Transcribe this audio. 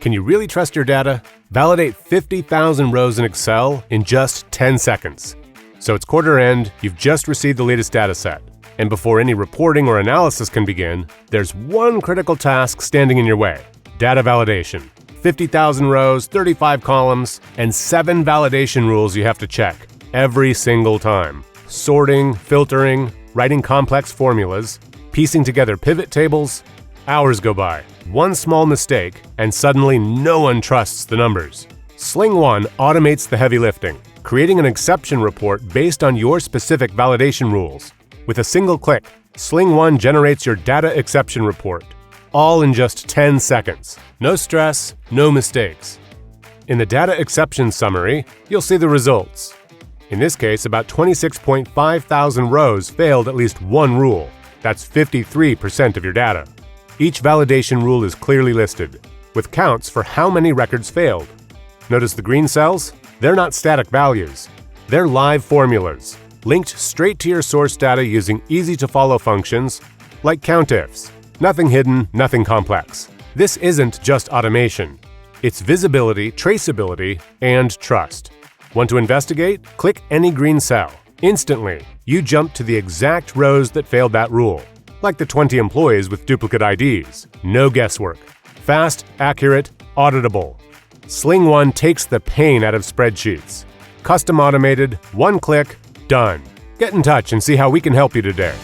Can you really trust your data? Validate 50,000 rows in Excel in just 10 seconds. So it's quarter end, you've just received the latest data set. And before any reporting or analysis can begin, there's one critical task standing in your way: data validation. 50,000 rows, 35 columns, and 7 validation rules you have to check every single time. Sorting, filtering, writing complex formulas, piecing together pivot tables. Hours go by. One small mistake, and suddenly no one trusts the numbers. Sling One automates the heavy lifting, creating an exception report based on your specific validation rules. With a single click, Sling One generates your data exception report, all in just 10 seconds. No stress, no mistakes. In the data exception summary, you'll see the results. In this case, about 26.5 thousand rows failed at least one rule. That's 53% of your data. Each validation rule is clearly listed, with counts for how many records failed. Notice the green cells? They're not static values. They're live formulas, linked straight to your source data using easy-to-follow functions like countifs. Nothing hidden, nothing complex. This isn't just automation. It's visibility, traceability, and trust. Want to investigate? Click any green cell. Instantly, you jump to the exact rows that failed that rule, like the 20 employees with duplicate IDs. No guesswork. Fast, accurate, auditable. Sling One takes the pain out of spreadsheets. Custom automated, one click, done. Get in touch and see how we can help you today.